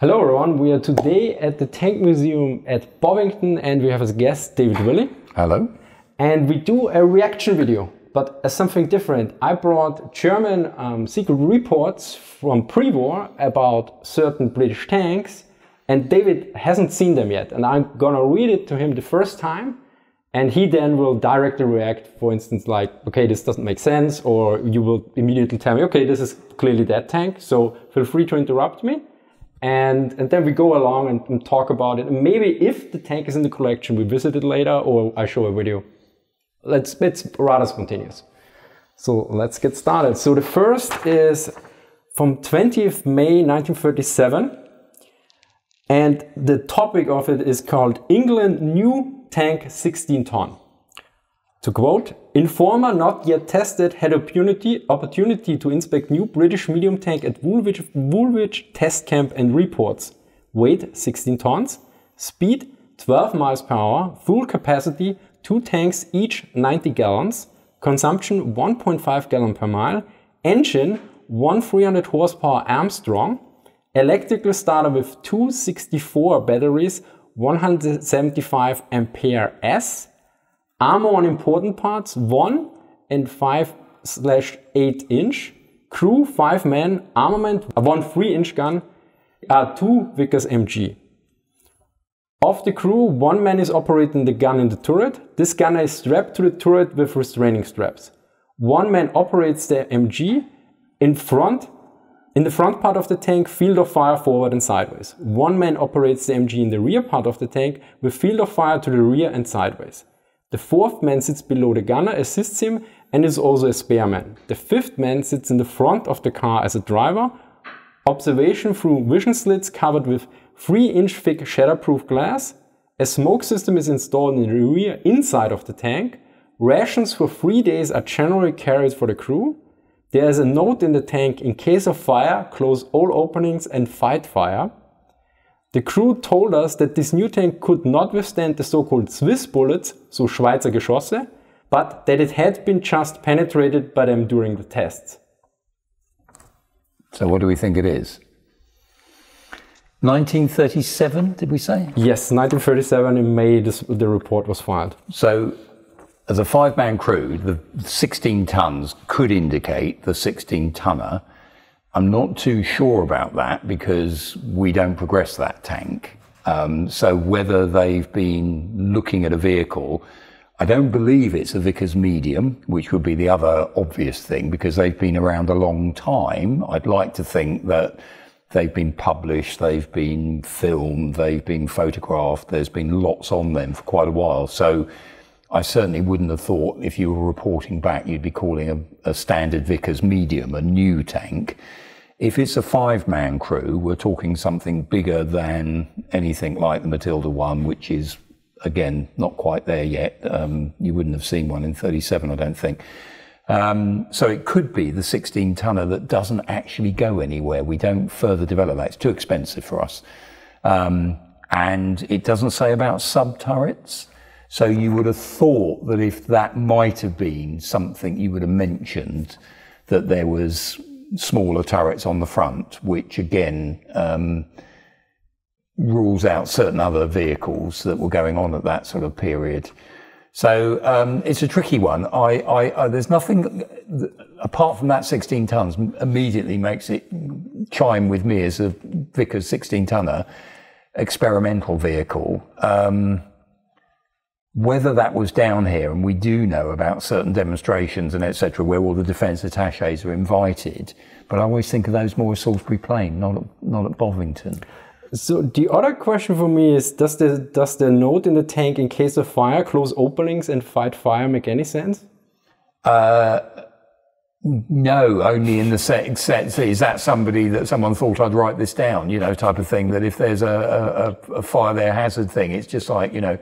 Hello everyone, we are today at the Tank Museum at Bovington and we have as guest David Willey. Hello. And we do a reaction video, but as something different. I brought German secret reports from pre-war about certain British tanks, and David hasn't seen them yet, and I'm gonna read it to him the first time, and he then will directly react, for instance, like, okay, this doesn't make sense, or you will immediately tell me, okay, this is clearly that tank, so feel free to interrupt me. And then we go along and talk about it. And maybe if the tank is in the collection, we visit it later or I show a video. It's rather spontaneous. So let's get started. So the first is from 20th May 1937. And the topic of it is called England New Tank 16 Ton. To quote, informer not yet tested had opportunity to inspect new British medium tank at Woolwich Test Camp and reports. Weight 16 tons, speed 12 miles per hour, full capacity 2 tanks each 90 gallons, consumption 1.5 gallon per mile, engine 1 300 horsepower Armstrong, electrical starter with 2 64 batteries 175 ampere S, armor on important parts 1 and 5/8 inch, crew 5 men, armament 1 3-inch gun, 2 Vickers MG. Of the crew, 1 man is operating the gun in the turret. This gun is strapped to the turret with restraining straps. 1 man operates the MG in the front part of the tank, field of fire forward and sideways. 1 man operates the MG in the rear part of the tank with field of fire to the rear and sideways. The 4th man sits below the gunner, assists him, and is also a spare man. The 5th man sits in the front of the car as a driver. Observation through vision slits covered with 3-inch thick shatterproof glass. A smoke system is installed in the rear inside of the tank. Rations for 3 days are generally carried for the crew. There is a note in the tank: in case of fire, close all openings and fight fire. The crew told us that this new tank could not withstand the so-called Swiss bullets, so Schweizer Geschosse, but that it had been just penetrated by them during the tests. So what do we think it is? 1937, did we say? Yes, 1937 in May the report was filed. So as a 5-man crew, the 16 tons could indicate the 16-tonner. I'm not too sure about that because we don't progress that tank. So whether they've been looking at a vehicle, I don't believe it's a Vickers medium, which would be the other obvious thing because they've been around a long time. I'd like to think that they've been published, they've been filmed, they've been photographed. There's been lots on them for quite a while. So I certainly wouldn't have thought if you were reporting back, you'd be calling a standard Vickers medium a new tank. If it's a 5-man crew, we're talking something bigger than anything like the Matilda 1, which is, again, not quite there yet. You wouldn't have seen one in 37, I don't think. So it could be the 16-tonner that doesn't actually go anywhere. We don't further develop that. It's too expensive for us. And it doesn't say about sub-turrets. So you would have thought that if that might have been something you would have mentioned, that there was smaller turrets on the front, which again rules out certain other vehicles that were going on at that sort of period. So it's a tricky one. There's nothing apart from that 16 tons immediately makes it chime with me as a Vickers 16-tonner experimental vehicle. Whether that was down here, and we do know about certain demonstrations and etc., where all the defence attaches are invited, but I always think of those more as Salisbury Plain, not at Bovington. So the other question for me is, does the note in the tank "in case of fire, close openings and fight fire" make any sense? No, only in the sense, is that someone thought I'd write this down, you know, type of thing, that if there's a fire there hazard thing, it's just like, you know,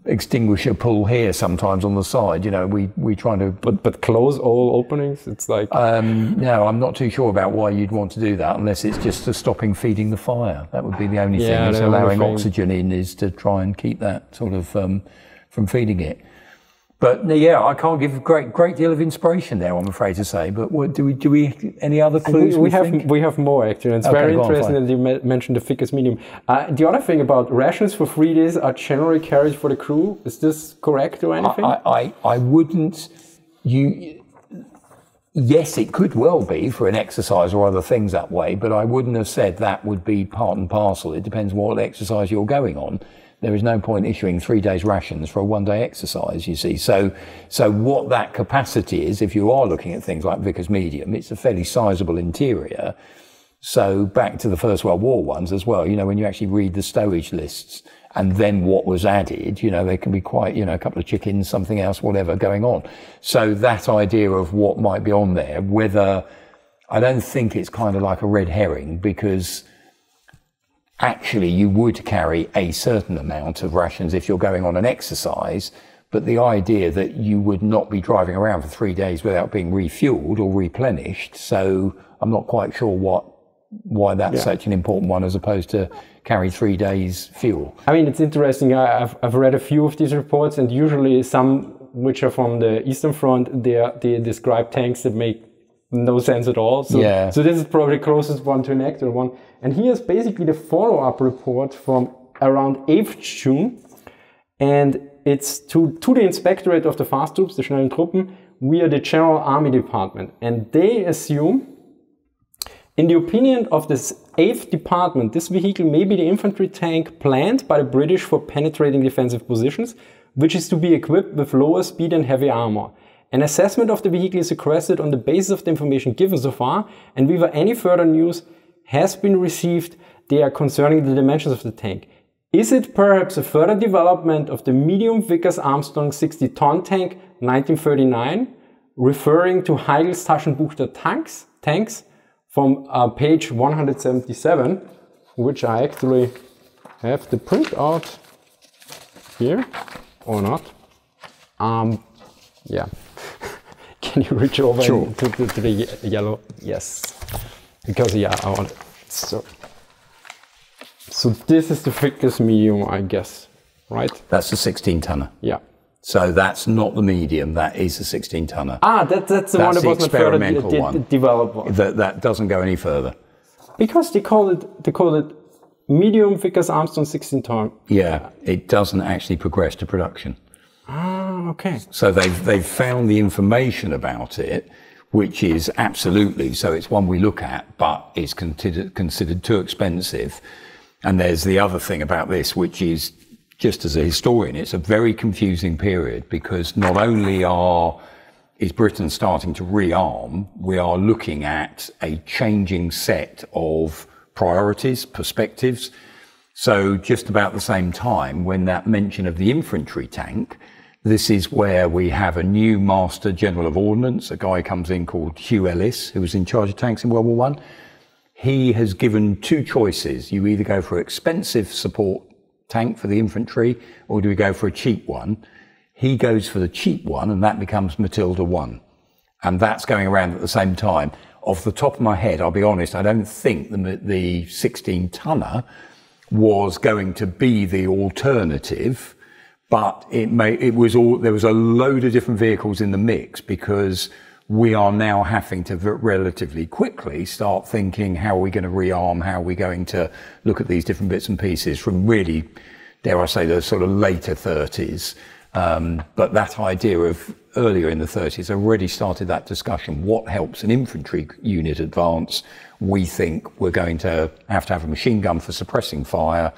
extinguisher pull here sometimes on the side, you know, we try to but close all openings. It's like no, I'm not too sure about why you'd want to do that unless it's just to stopping feeding the fire. That would be the only thing. It's allowing oxygen in is to try and keep that sort of from feeding it. But yeah, I can't give a great deal of inspiration there, I'm afraid to say. But what, do we any other clues? We have more actually. It's very interesting that you mentioned the thickest medium. The other thing about rations for 3 days are generally carried for the crew. Is this correct or anything? I wouldn't. Yes, it could well be for an exercise or other things that way, but I wouldn't have said that would be part and parcel. It depends what exercise you're going on. There is no point issuing 3 days rations for a 1-day exercise, you see. So what that capacity is, if you are looking at things like Vickers Medium, it's a fairly sizable interior. So back to the First World War ones as well, you know, when you actually read the stowage lists and then what was added, you know, there can be quite, you know, a couple of chickens, something else, whatever going on. So that idea of what might be on there, whether, I don't think it's kind of like a red herring, because actually you would carry a certain amount of rations if you're going on an exercise, but the idea that you would not be driving around for 3 days without being refueled or replenished. So I'm not quite sure why that's such an important one as opposed to carry 3 days fuel. I mean, it's interesting. I've read a few of these reports, and usually some which are from the Eastern Front, they describe tanks that make no sense at all. So this is probably the closest one to an actual one. And here's basically the follow-up report from around 8th June. And it's to the Inspectorate of the Fast Troops, the Schnellen Truppen, via the General Army Department. And they assume, in the opinion of this 8th Department, this vehicle may be the infantry tank planned by the British for penetrating defensive positions, which is to be equipped with lower speed and heavy armor. An assessment of the vehicle is requested on the basis of the information given so far, and whether any further news has been received, they are concerning the dimensions of the tank. Is it perhaps a further development of the medium Vickers Armstrong 60-ton tank 1939, referring to Heigl's Taschenbuch der tanks from page 177, which I actually have the printout here, or not? Yeah. Can you reach over to the yellow? Yes. Because I want it. So this is the thickest medium, I guess, right? That's the 16-tonner. Yeah. So that's not the medium, that is the 16-tonner. That's the one that was not further developed. That doesn't go any further. Because they call it medium Vickers Armstrong 16-ton. Yeah, it doesn't actually progress to production. Okay. So they've found the information about it, which is absolutely, so it's one we look at, but is considered too expensive. And there's the other thing about this, which is, just as a historian, it's a very confusing period, because not only is Britain starting to rearm, we are looking at a changing set of priorities, perspectives. So just about the same time, when that mention of the infantry tank, this is where we have a new Master General of Ordnance, a guy comes in called Hugh Ellis, who was in charge of tanks in World War I. He has given 2 choices. You either go for an expensive support tank for the infantry, or do we go for a cheap one? He goes for the cheap one, and that becomes Matilda 1. And that's going around at the same time. Off the top of my head, I'll be honest, I don't think the 16-tonner was going to be the alternative, but there was a load of different vehicles in the mix, because we are now having to relatively quickly start thinking, how are we going to rearm? How are we going to look at these different bits and pieces from really, dare I say, the sort of later 30s. But that idea of earlier in the 30s already started that discussion. What helps an infantry unit advance? We think we're going to have a machine gun for suppressing fire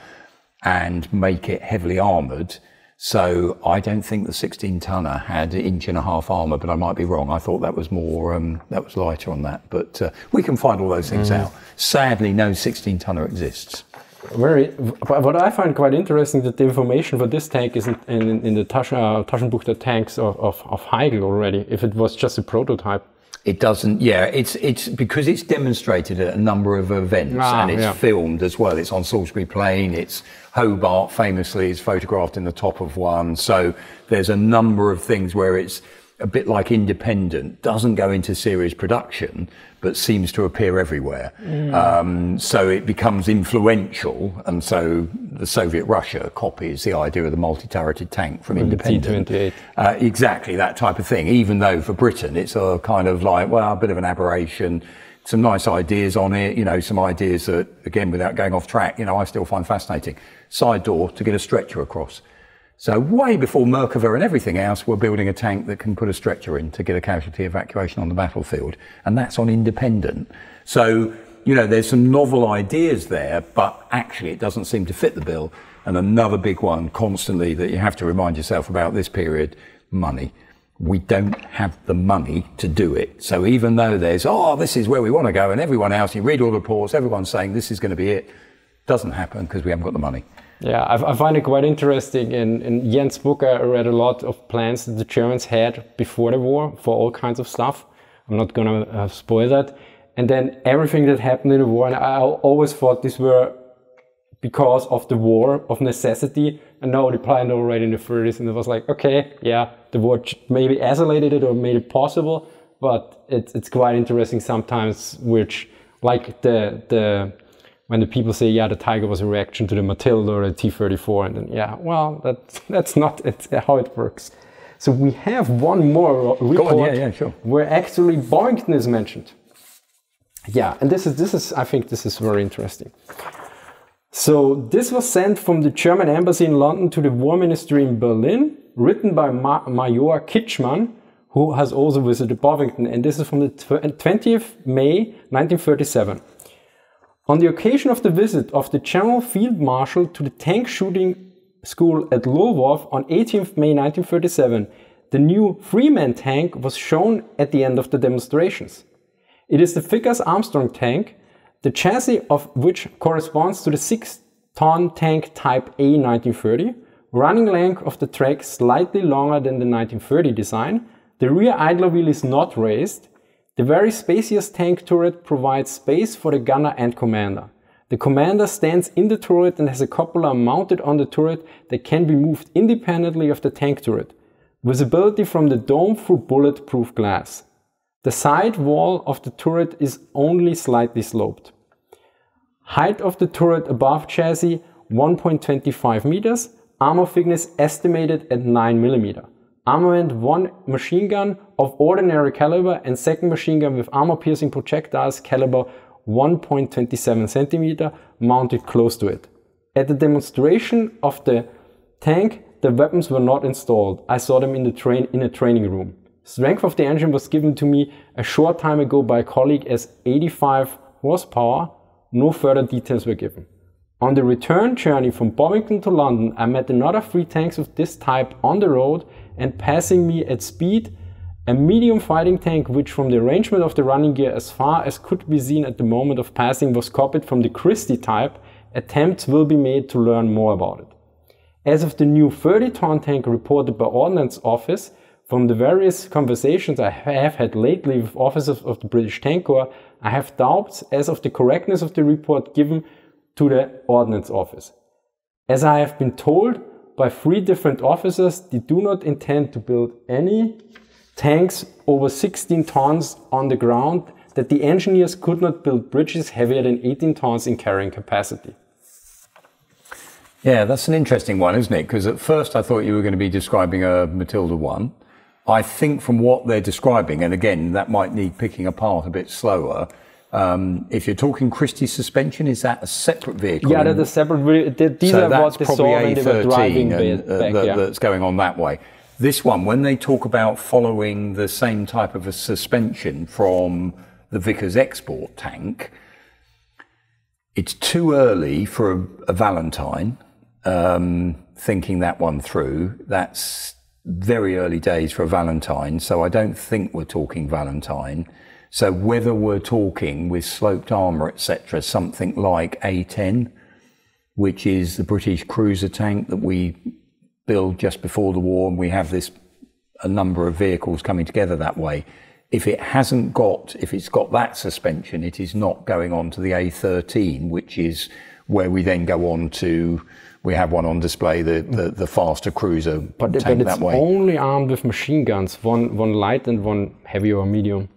and make it heavily armoured. So I don't think the 16-tonner had 1.5 inch armour, but I might be wrong. I thought that was more, that was lighter on that. But we can find all those things out. Sadly, no 16-tonner exists. What I find quite interesting, that the information for this tank is in the Taschenbuch der tanks of Heigl already, if it was just a prototype. It doesn't, it's because it's demonstrated at a number of events, and it's filmed as well. It's on Salisbury Plain, it's Hobart famously is photographed in the top of one. So there's a number of things where it's a bit like independent, doesn't go into series production, but seems to appear everywhere. So it becomes influential, and so the Soviet Russia copies the idea of the multi-turreted tank from Independent. T-28. Exactly that type of thing, even though for Britain it's a kind of like, well, a bit of an aberration, some nice ideas on it, you know, some ideas that, again, without going off track, you know, I still find fascinating. Side door to get a stretcher across. So way before Merkava and everything else, we're building a tank that can put a stretcher in to get a casualty evacuation on the battlefield. And that's on Independent. So, you know, there's some novel ideas there, but actually it doesn't seem to fit the bill. And another big one constantly that you have to remind yourself about this period, money. We don't have the money to do it. So even though there's, oh, this is where we want to go, and everyone else, you read all the reports, everyone's saying this is going to be it, doesn't happen because we haven't got the money. Yeah, I find it quite interesting. In Jens' book, I read a lot of plans that the Germans had before the war for all kinds of stuff. I'm not going to spoil that. And then everything that happened in the war, and I always thought these were because of the war, of necessity. And no, they planned already in the 30s, and it was like, okay, yeah, the war maybe isolated it or made it possible, but it's quite interesting sometimes, which, like when the people say, yeah, the Tiger was a reaction to the Matilda or the T-34, and then, yeah, well, that's not how it works. So we have one more report sure. where actually Boeington is mentioned. Yeah, and this is I think this is very interesting. So this was sent from the German embassy in London to the War Ministry in Berlin, written by Major Kitschmann, who has also visited Bovington, and this is from the 20th May 1937. On the occasion of the visit of the General Field Marshal to the tank shooting school at Lwów on 18th May 1937, the new Freeman tank was shown at the end of the demonstrations. It is the Vickers-Armstrong tank, the chassis of which corresponds to the 6-ton tank type A 1930, running length of the track slightly longer than the 1930 design, the rear idler wheel is not raised. The very spacious tank turret provides space for the gunner and commander. The commander stands in the turret and has a cupola mounted on the turret that can be moved independently of the tank turret. Visibility from the dome through bulletproof glass. The side wall of the turret is only slightly sloped. Height of the turret above chassis 1.25 meters. Armor thickness estimated at 9 mm. Armament 1 machine gun of ordinary caliber and second machine gun with armor-piercing projectiles caliber 1.27 cm mounted close to it. At the demonstration of the tank, the weapons were not installed. I saw them in a training room. Strength of the engine was given to me a short time ago by a colleague as 85 horsepower. No further details were given. On the return journey from Bovington to London, I met another 3 tanks of this type on the road, and passing me at speed, a medium fighting tank which from the arrangement of the running gear as far as could be seen at the moment of passing was copied from the Christie type. Attempts will be made to learn more about it. As of the new 30-ton tank reported by Ordnance Office, from the various conversations I have had lately with officers of the British Tank Corps, I have doubts as of the correctness of the report given to the Ordnance Office. As I have been told by 3 different officers, they do not intend to build any tanks over 16 tons on the ground, that the engineers could not build bridges heavier than 18 tons in carrying capacity. Yeah, that's an interesting one, isn't it? Because at first I thought you were going to be describing a Matilda 1. I think from what they're describing, and again, that might need picking apart a bit slower, if you're talking Christie suspension, is that a separate vehicle? Yeah, that's a separate. These are what they saw when they were driving back. That's going on that way. This one, when they talk about following the same type of a suspension from the Vickers export tank, it's too early for a Valentine. Thinking that one through, that's very early days for a Valentine, so I don't think we're talking Valentine. So whether we're talking with sloped armour, etc., something like A10, which is the British cruiser tank that we built just before the war, and we have a number of vehicles coming together that way. If it's got that suspension, it is not going on to the A13, which is where we then go on to, we have one on display, the faster cruiser tank that way. But it's only armed with machine guns, one light and one heavy or medium.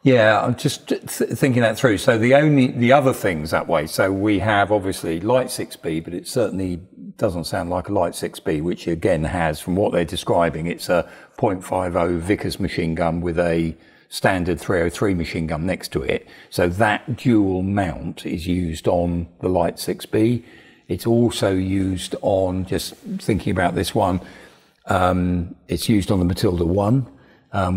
Yeah, I'm just thinking that through. So the other things that way. So we have obviously Light 6B, but it certainly doesn't sound like a Light 6B, which again has, from what they're describing, it's a .50 Vickers machine gun with a standard 303 machine gun next to it. So that dual mount is used on the Light 6B. It's also used on, just thinking about this one, it's used on the Matilda 1.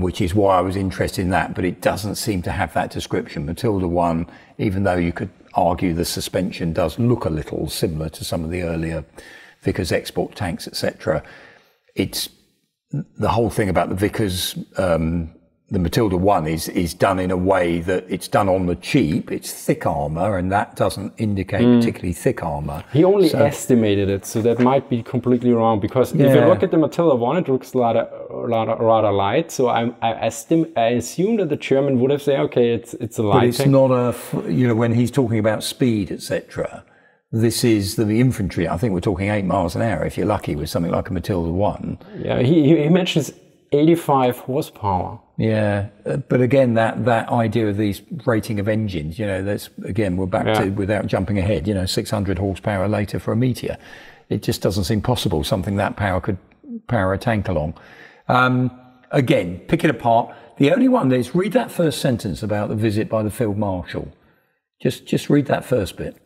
Which is why I was interested in that, but it doesn't seem to have that description. Matilda 1, even though you could argue the suspension does look a little similar to some of the earlier Vickers export tanks, etc. It's the whole thing about the Vickers, the Matilda 1 is done in a way that it's done on the cheap. It's thick armour, and that doesn't indicate particularly thick armour. He only estimated it, so that might be completely wrong, because if you look at the Matilda 1, it looks rather light. So I assume that the German would have said, okay, it's a light. But it's not a, when he's talking about speed, etc. This is the infantry. I think we're talking 8 miles an hour, if you're lucky, with something like a Matilda 1. Yeah, he mentions 85 horsepower. Yeah, but again, that idea of these rating of engines, that's, again, we're back to, without jumping ahead, 600 horsepower later for a Meteor. It just doesn't seem possible, something that power could power a tank along. Again, pick it apart. The only one is, read that first sentence about the visit by the Field Marshal. Just read that first bit.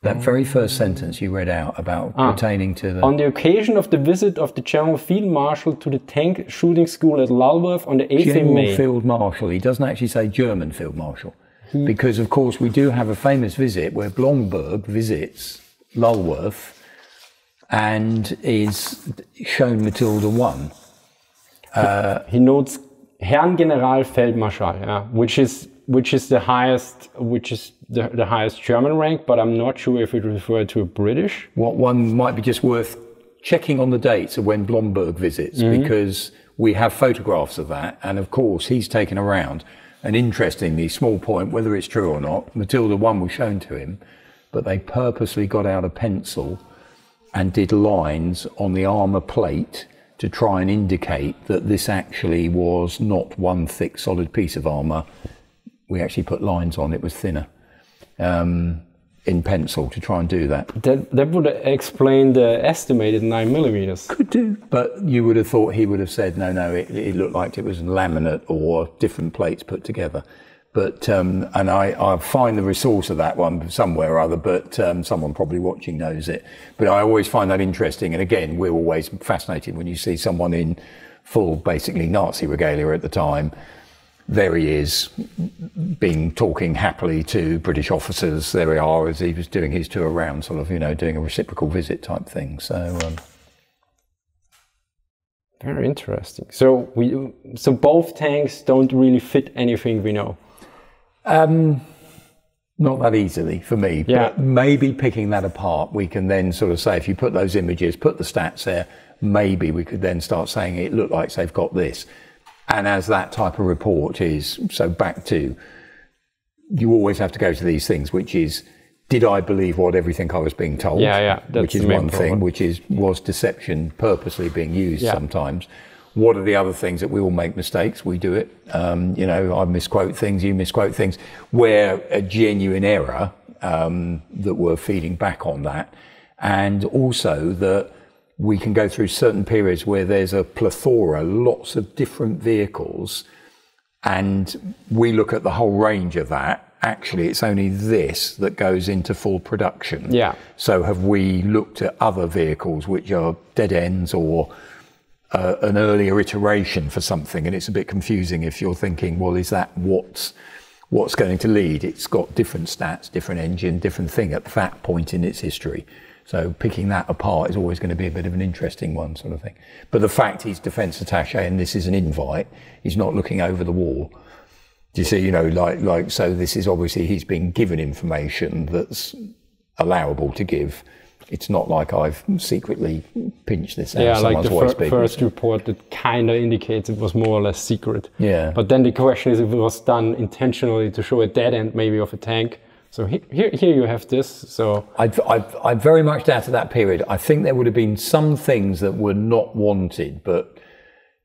That very first sentence you read out about pertaining to the... On the occasion of the visit of the General Field Marshal to the tank shooting school at Lulworth on the 8th of May. General Field Marshal. He doesn't actually say German Field Marshal. Because, of course, we do have a famous visit where Blomberg visits Lulworth and is shown Matilda 1. He notes Herrn General Feldmarschall, which is the highest, the highest German rank, but I'm not sure if it referred to a British. What one might be just worth checking on the dates of when Blomberg visits, because we have photographs of that, and of course he's taken around. And interestingly, small point, whether it's true or not, Matilda 1 was shown to him, but they purposely got out a pencil and did lines on the armour plate to try and indicate that this actually was not one thick solid piece of armour. We actually put lines on, it was thinner, in pencil, to try and do that. That would explain the estimated 9mm. Could do, but you would have thought he would have said, no, it looked like it was laminate or different plates put together. But, and I'll find the resource of that one somewhere or other, but someone probably watching knows it. But I always find that interesting, and again, we're always fascinated when you see someone in full, basically Nazi regalia at the time. There he is, talking happily to British officers. There we are, as he was doing his tour around, sort of, doing a reciprocal visit type thing. So, very interesting. So both tanks don't really fit anything we know. Not that easily for me, but maybe picking that apart, we can then sort of say, if you put those images, put the stats there, maybe we could then start saying it looked like they've got this. And as that type of report is, so back to, you always have to go to these things, which is, did I believe what everything I was being told? That's which is one thing, which is, was deception purposely being used sometimes? What are the other things that we all make mistakes? We do it. I misquote things, you misquote things. Where a genuine error that we're feeding back on that. And also that we can go through certain periods where there's a plethora, lots of different vehicles, and we look at the whole range of that. Actually, it's only this that goes into full production. So have we looked at other vehicles which are dead ends or an earlier iteration for something? And it's a bit confusing if you're thinking, well, is that what's going to lead? It's got different stats, different engine, different thing at that point in its history. So picking that apart is always going to be a bit of an interesting one, sort of thing. But the fact he's defence attaché and this is an invite, he's not looking over the wall. Do you see, so this is obviously, he's been given information that's allowable to give. It's not like I've secretly pinched this out. Yeah, like the first report that kind of indicates it was more or less secret. Yeah. But then the question is if it was done intentionally to show a dead end maybe of a tank. So here you have this. So I very much doubt that period. I think there would have been some things that were not wanted, but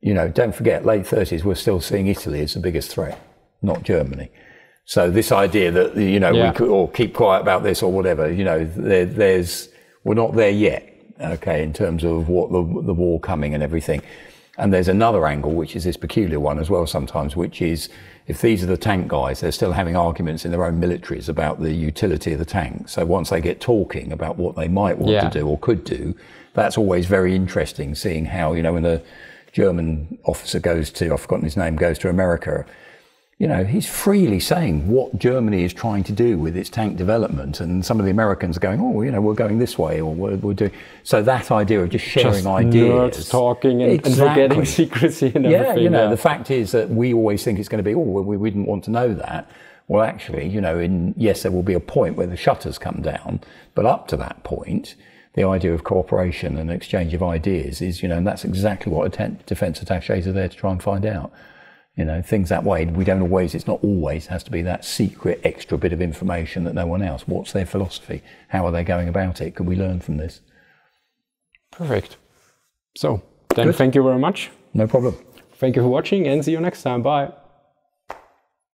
don't forget, late 30s, we're still seeing Italy as the biggest threat. not Germany. So this idea that, you know, we could all keep quiet about this or whatever, you know, we're not there yet, okay, in terms of what the war coming and everything. And there's another angle, which is this peculiar one as well sometimes, which is if these are the tank guys, they're still having arguments in their own militaries about the utility of the tank. So once they get talking about what they might want to do or could do, that's always very interesting, seeing how, you know, when the German officer goes to, I've forgotten his name, goes to America, you know, he's freely saying what Germany is trying to do with its tank development, and some of the Americans are going, oh, you know, we're going this way, or we're doing. So that idea of just sharing ideas, nerds talking and forgetting secrecy and everything. Yeah, you know, the fact is that we always think it's going to be, oh, well, we didn't want to know that. Well, actually, you know, yes, there will be a point where the shutters come down, but up to that point, the idea of cooperation and exchange of ideas is, you know, and that's exactly what defence attachés are there to try and find out. You know, things that way. We don't always, it's not always has to be that secret extra bit of information that no one else. What's their philosophy? How are they going about it? Can we learn from this? Perfect. So, then thank you very much. No problem. Thank you for watching and see you next time. Bye.